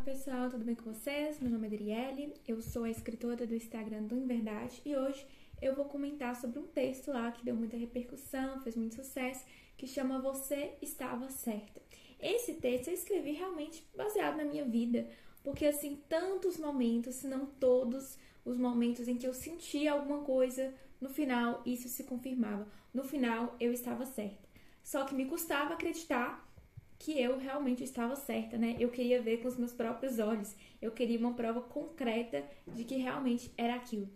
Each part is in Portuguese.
pessoal, tudo bem com vocês? Meu nome é Adriele, eu sou a escritora do Instagram do Inverdade e hoje eu vou comentar sobre um texto lá que deu muita repercussão, fez muito sucesso, que chama Você Estava Certa. Esse texto eu escrevi realmente baseado na minha vida, porque assim, tantos momentos, se não todos os momentos em que eu sentia alguma coisa, no final isso se confirmava. No final eu estava certa. Só que me custava acreditar que eu realmente estava certa, né? Eu queria ver com os meus próprios olhos. Eu queria uma prova concreta de que realmente era aquilo.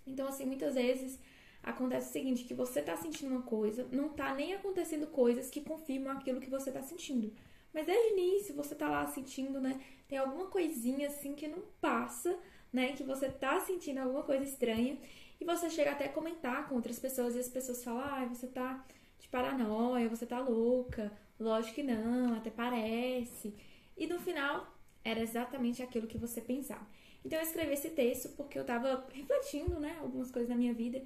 Então, assim, muitas vezes acontece o seguinte, que você tá sentindo uma coisa, não tá nem acontecendo coisas que confirmam aquilo que você tá sentindo. Mas desde o início você tá lá sentindo, né? Tem alguma coisinha assim que não passa, né? Que você tá sentindo alguma coisa estranha. E você chega até a comentar com outras pessoas e as pessoas falam, você tá de paranoia, você tá louca. Lógico que não, até parece. E no final, era exatamente aquilo que você pensava. Então eu escrevi esse texto porque eu tava refletindo, né, algumas coisas na minha vida.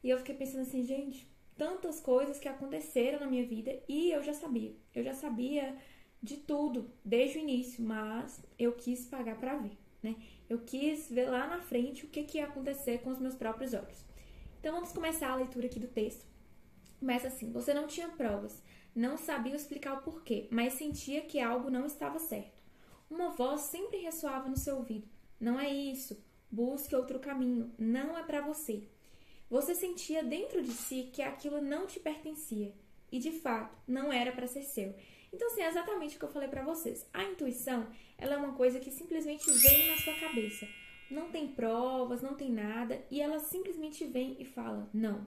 E eu fiquei pensando assim, gente, tantas coisas que aconteceram na minha vida e eu já sabia. Eu já sabia de tudo, desde o início, mas eu quis pagar pra ver, né? Eu quis ver lá na frente o que ia acontecer com os meus próprios olhos. Então vamos começar a leitura aqui do texto. Começa assim, você não tinha provas, não sabia explicar o porquê, mas sentia que algo não estava certo. Uma voz sempre ressoava no seu ouvido. Não é isso, busque outro caminho, não é para você. Você sentia dentro de si que aquilo não te pertencia e, de fato, não era para ser seu. Então, assim, é exatamente o que eu falei para vocês. A intuição, ela é uma coisa que simplesmente vem na sua cabeça. Não tem provas, não tem nada, e ela simplesmente vem e fala, não.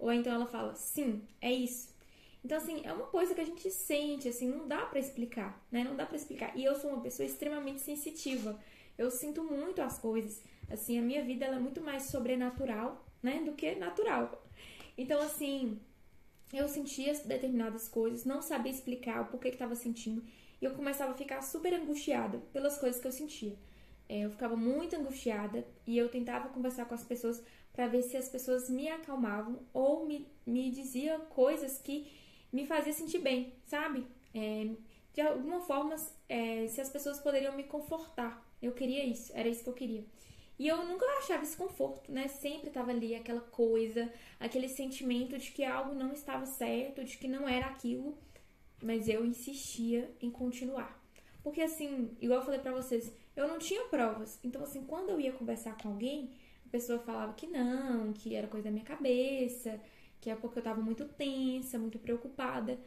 Ou então ela fala, sim, é isso. Então, assim, é uma coisa que a gente sente, assim, não dá pra explicar, né? Não dá pra explicar. E eu sou uma pessoa extremamente sensitiva. Eu sinto muito as coisas. Assim, a minha vida, ela é muito mais sobrenatural, né? Do que natural. Então, assim, eu sentia determinadas coisas, não sabia explicar o porquê que estava sentindo. E eu começava a ficar super angustiada pelas coisas que eu sentia. Eu ficava muito angustiada e eu tentava conversar com as pessoas para ver se as pessoas me acalmavam ou me diziam coisas que me faziam sentir bem, sabe? De alguma forma, se as pessoas poderiam me confortar. Eu queria isso, era isso que eu queria. E eu nunca achava esse conforto, né? Sempre tava ali aquela coisa, aquele sentimento de que algo não estava certo, de que não era aquilo, mas eu insistia em continuar. Porque assim, igual eu falei pra vocês, eu não tinha provas. Então assim, quando eu ia conversar com alguém, a pessoa falava que não, que era coisa da minha cabeça, que é porque eu tava muito tensa, muito preocupada.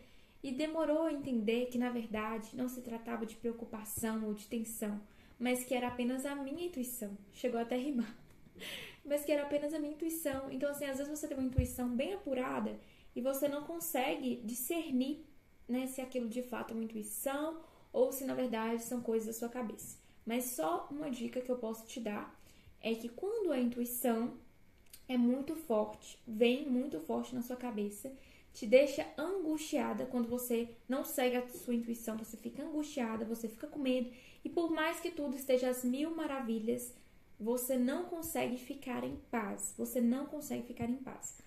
E demorou a entender que, na verdade, não se tratava de preocupação ou de tensão, mas que era apenas a minha intuição. Chegou até a rimar. Mas que era apenas a minha intuição. Então, assim, às vezes você tem uma intuição bem apurada e você não consegue discernir, né, se aquilo de fato é uma intuição ou se, na verdade, são coisas da sua cabeça. Mas só uma dica que eu posso te dar é que quando a intuição é muito forte, vem muito forte na sua cabeça, te deixa angustiada quando você não segue a sua intuição, você fica angustiada, você fica com medo e por mais que tudo esteja às mil maravilhas, você não consegue ficar em paz, você não consegue ficar em paz.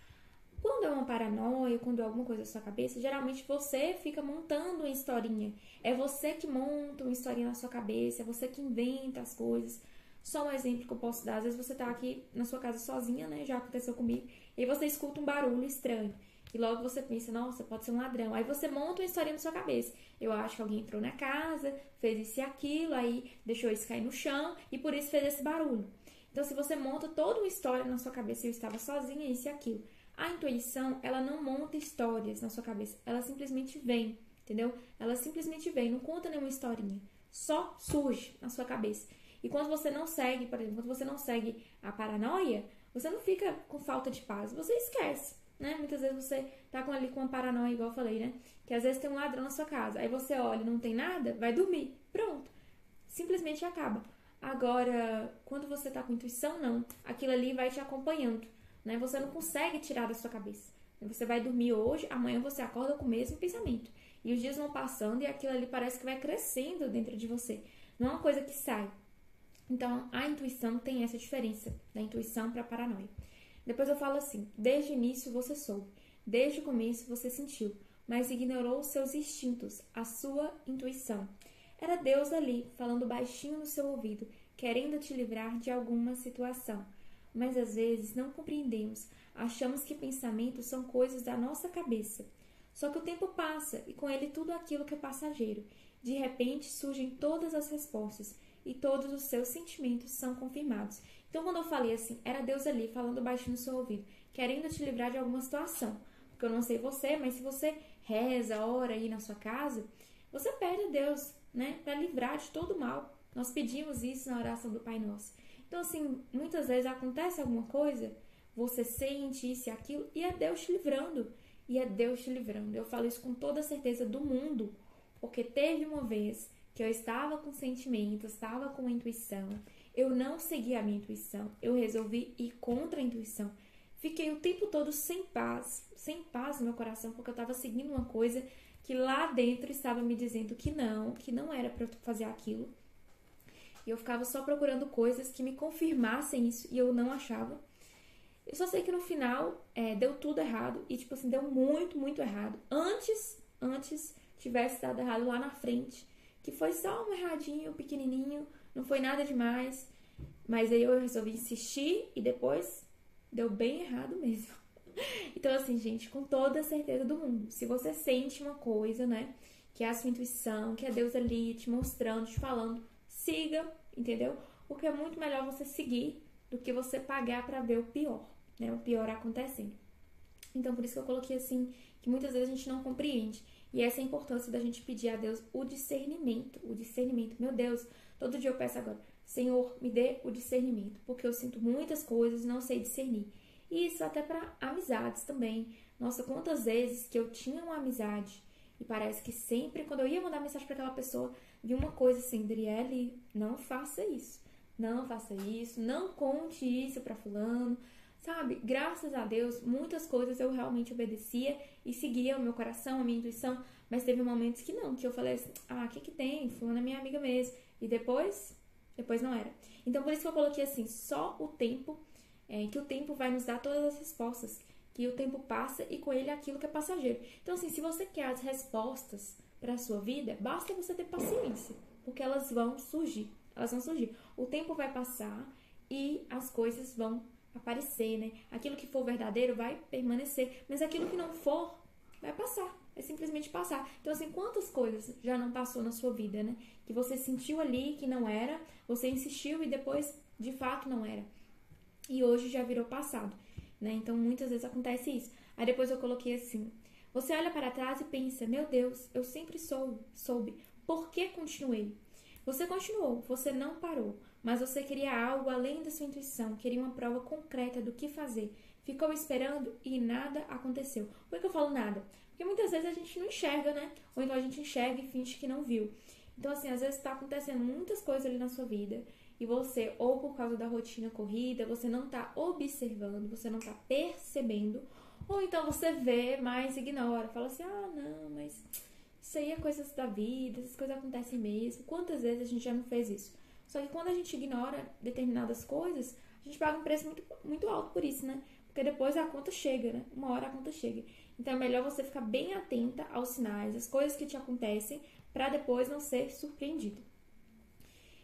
Quando é uma paranoia, quando é alguma coisa na sua cabeça, geralmente você fica montando uma historinha. É você que monta uma historinha na sua cabeça, é você que inventa as coisas. Só um exemplo que eu posso dar, às vezes você tá aqui na sua casa sozinha, né, já aconteceu comigo, e você escuta um barulho estranho. E logo você pensa, nossa, pode ser um ladrão. Aí você monta uma historinha na sua cabeça. Eu acho que alguém entrou na casa, fez isso e aquilo, aí deixou isso cair no chão e por isso fez esse barulho. Então, se você monta toda uma história na sua cabeça, eu estava sozinha, isso e aquilo. A intuição, ela não monta histórias na sua cabeça, ela simplesmente vem, entendeu? Ela simplesmente vem, não conta nenhuma historinha, só surge na sua cabeça. E quando você não segue, por exemplo, quando você não segue a paranoia, você não fica com falta de paz, você esquece, né? Muitas vezes você tá ali com uma paranoia, igual eu falei, né? Que às vezes tem um ladrão na sua casa, aí você olha e não tem nada, vai dormir, pronto. Simplesmente acaba. Agora, quando você tá com intuição, não. Aquilo ali vai te acompanhando, né? Você não consegue tirar da sua cabeça. Você vai dormir hoje, amanhã você acorda com o mesmo pensamento. E os dias vão passando e aquilo ali parece que vai crescendo dentro de você. Não é uma coisa que sai. Então, a intuição tem essa diferença da intuição para a paranoia. Depois eu falo assim, desde o início você soube, desde o começo você sentiu, mas ignorou os seus instintos, a sua intuição. Era Deus ali, falando baixinho no seu ouvido, querendo te livrar de alguma situação. Mas às vezes não compreendemos, achamos que pensamentos são coisas da nossa cabeça. Só que o tempo passa e com ele tudo aquilo que é passageiro. De repente surgem todas as respostas e todos os seus sentimentos são confirmados. Então quando eu falei assim, era Deus ali falando baixinho no seu ouvido, querendo te livrar de alguma situação. Porque eu não sei você, mas se você reza, ora aí na sua casa, você pede a Deus, né, para livrar de todo mal. Nós pedimos isso na oração do Pai Nosso. Então assim, muitas vezes acontece alguma coisa, você sente isso e aquilo, e é Deus te livrando. E é Deus te livrando. Eu falo isso com toda a certeza do mundo, porque teve uma vez que eu estava com sentimentos, estava com intuição, eu não segui a minha intuição, eu resolvi ir contra a intuição. Fiquei o tempo todo sem paz no meu coração, porque eu estava seguindo uma coisa que lá dentro estava me dizendo que não era para eu fazer aquilo. E eu ficava só procurando coisas que me confirmassem isso e eu não achava. Eu só sei que no final deu tudo errado e, tipo assim, deu muito, muito errado. Antes tivesse dado errado lá na frente, que foi só um erradinho pequenininho, não foi nada demais. Mas aí eu resolvi insistir e depois deu bem errado mesmo. Então, assim, gente, com toda a certeza do mundo, se você sente uma coisa, né, que é a sua intuição, que é Deus ali te mostrando, te falando, siga, entendeu? Porque é muito melhor você seguir do que você pagar pra ver o pior, né, o pior acontecendo. Então, por isso que eu coloquei assim, que muitas vezes a gente não compreende. E essa é a importância da gente pedir a Deus o discernimento. O discernimento. Meu Deus, todo dia eu peço agora, Senhor, me dê o discernimento, porque eu sinto muitas coisas e não sei discernir. E isso até para amizades também. Nossa, quantas vezes que eu tinha uma amizade e parece que sempre, quando eu ia mandar mensagem para aquela pessoa, vi uma coisa assim, Driele, não faça isso. Não faça isso, não conte isso para fulano. Sabe, graças a Deus, muitas coisas eu realmente obedecia e seguia o meu coração, a minha intuição, mas teve momentos que não, que eu falei assim, o que tem? Fulana é minha amiga mesmo. E depois não era. Então, por isso que eu coloquei assim, só o tempo, que o tempo vai nos dar todas as respostas, que o tempo passa e com ele aquilo que é passageiro. Então, assim, se você quer as respostas para a sua vida, basta você ter paciência, porque elas vão surgir, O tempo vai passar e as coisas vão aparecer, né? Aquilo que for verdadeiro vai permanecer, mas aquilo que não for, vai passar. É simplesmente passar. Então, assim, quantas coisas já não passou na sua vida, né? Que você sentiu ali que não era, você insistiu e depois, de fato, não era. E hoje já virou passado, né? Então, muitas vezes acontece isso. Aí depois eu coloquei assim, você olha para trás e pensa, meu Deus, eu sempre soube. Por que continuei? Você continuou, você não parou, mas você queria algo além da sua intuição, queria uma prova concreta do que fazer. Ficou esperando e nada aconteceu. Por que eu falo nada? Porque muitas vezes a gente não enxerga, né? Ou então a gente enxerga e finge que não viu. Então, assim, às vezes está acontecendo muitas coisas ali na sua vida e você, ou por causa da rotina corrida, você não está observando, você não está percebendo, ou então você vê, mas ignora. Fala assim, não, mas isso aí é coisas da vida, essas coisas acontecem mesmo. Quantas vezes a gente já não fez isso? Só que quando a gente ignora determinadas coisas, a gente paga um preço muito, muito alto por isso, né? Porque depois a conta chega, né? Uma hora a conta chega. Então é melhor você ficar bem atenta aos sinais, às coisas que te acontecem, para depois não ser surpreendido.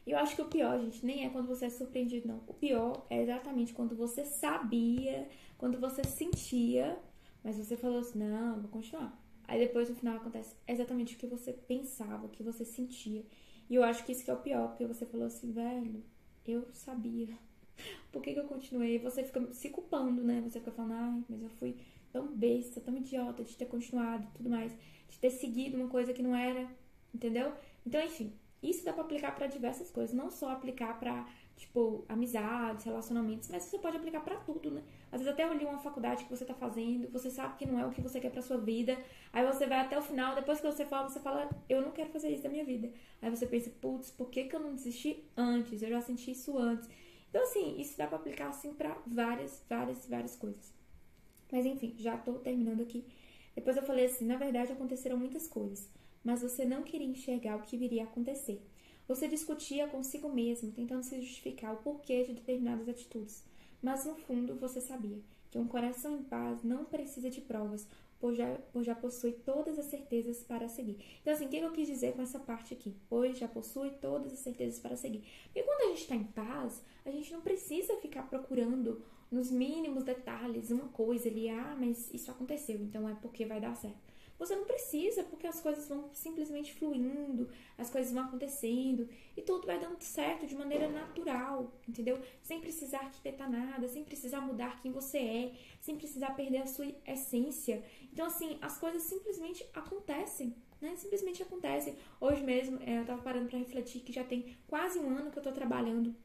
E eu acho que o pior, gente, nem é quando você é surpreendido, não. O pior é exatamente quando você sabia, quando você sentia, mas você falou assim, não, vou continuar. Aí depois no final acontece exatamente o que você pensava, o que você sentia. E eu acho que isso que é o pior, porque você falou assim, velho, eu sabia. Por que eu continuei? Você fica se culpando, né? Você fica falando, mas eu fui tão besta, tão idiota de ter continuado e tudo mais, de ter seguido uma coisa que não era, entendeu? Então, enfim, isso dá pra aplicar pra diversas coisas, não só aplicar pra, tipo, amizades, relacionamentos, mas você pode aplicar pra tudo, né? Às vezes até ali uma faculdade que você tá fazendo, você sabe que não é o que você quer pra sua vida, aí você vai até o final, depois que você fala, eu não quero fazer isso da minha vida. Aí você pensa, putz, por que eu não desisti antes? Eu já senti isso antes. Então, assim, isso dá pra aplicar, assim, pra várias coisas. Mas, enfim, já tô terminando aqui. Depois eu falei assim, na verdade aconteceram muitas coisas, mas você não queria enxergar o que viria a acontecer. Você discutia consigo mesmo, tentando se justificar o porquê de determinadas atitudes. Mas, no fundo, você sabia que um coração em paz não precisa de provas. pois já possui todas as certezas para seguir. Então, assim, o que eu quis dizer com essa parte aqui? Pois já possui todas as certezas para seguir. Porque quando a gente está em paz, a gente não precisa ficar procurando nos mínimos detalhes uma coisa ali, mas isso aconteceu, então é porque vai dar certo. Você não precisa, porque as coisas vão simplesmente fluindo, as coisas vão acontecendo e tudo vai dando certo de maneira natural, entendeu? Sem precisar arquitetar nada, sem precisar mudar quem você é, sem precisar perder a sua essência. Então, assim, as coisas simplesmente acontecem, né? Simplesmente acontecem. Hoje mesmo, eu tava parando para refletir que já tem quase um ano que eu tô trabalhando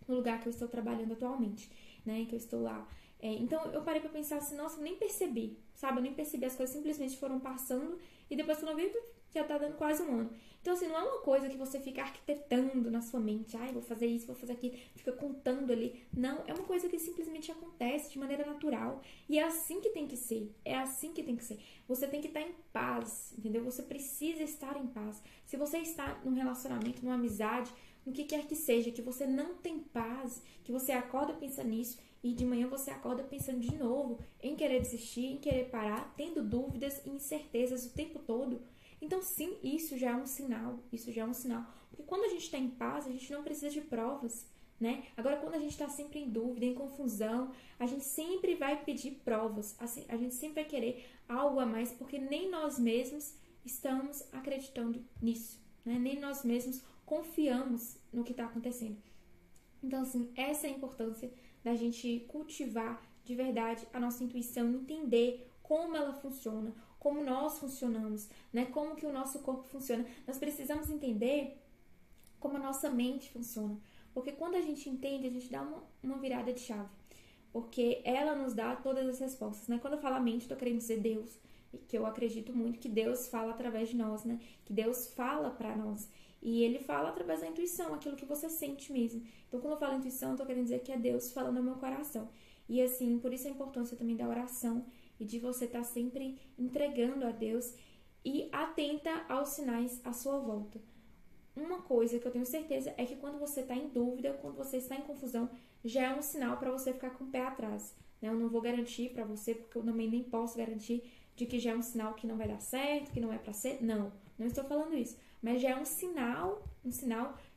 no lugar que eu estou trabalhando atualmente, né? Que eu estou lá. Então, eu parei pra pensar assim, nossa, eu nem percebi, sabe? Eu nem percebi, as coisas simplesmente foram passando e depois quando eu vi, já tá dando quase um ano. Então, assim, não é uma coisa que você fica arquitetando na sua mente, vou fazer isso, vou fazer aquilo, fica contando ali. Não, é uma coisa que simplesmente acontece de maneira natural. E é assim que tem que ser, é assim que tem que ser. Você tem que estar em paz, entendeu? Você precisa estar em paz. Se você está num relacionamento, numa amizade, no que quer que seja, que você não tem paz, que você acorda pensando nisso, e de manhã você acorda pensando de novo em querer desistir, em querer parar, tendo dúvidas e incertezas o tempo todo. Então, sim, isso já é um sinal, isso já é um sinal. Porque quando a gente está em paz, a gente não precisa de provas, né? Agora, quando a gente está sempre em dúvida, em confusão, a gente sempre vai pedir provas, assim, a gente sempre vai querer algo a mais, porque nem nós mesmos estamos acreditando nisso, né? Nem nós mesmos confiamos no que está acontecendo. Então, assim, essa é a importância da gente cultivar de verdade a nossa intuição, entender como ela funciona, como nós funcionamos, né? Como que o nosso corpo funciona. Nós precisamos entender como a nossa mente funciona. Porque quando a gente entende, a gente dá uma virada de chave. Porque ela nos dá todas as respostas, né? Quando eu falo mente, estou querendo dizer Deus. Que eu acredito muito que Deus fala através de nós, né? Que Deus fala para nós. E Ele fala através da intuição, aquilo que você sente mesmo. Então, quando eu falo intuição, eu tô querendo dizer que é Deus falando no meu coração. E assim, por isso a importância também da oração e de você estar sempre entregando a Deus e atenta aos sinais à sua volta. Uma coisa que eu tenho certeza é que quando você está em dúvida, quando você está em confusão, já é um sinal para você ficar com o pé atrás, né? Eu não vou garantir para você, porque eu também nem posso garantir de que já é um sinal que não vai dar certo, que não é para ser. Não estou falando isso. Mas já é um sinal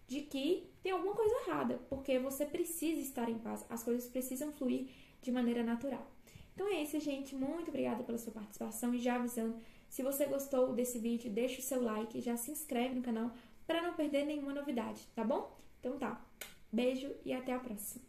de que tem alguma coisa errada, porque você precisa estar em paz, as coisas precisam fluir de maneira natural. Então é isso, gente. Muito obrigada pela sua participação e já avisando, se você gostou desse vídeo, deixa o seu like e já se inscreve no canal para não perder nenhuma novidade, tá bom? Então tá. Beijo e até a próxima.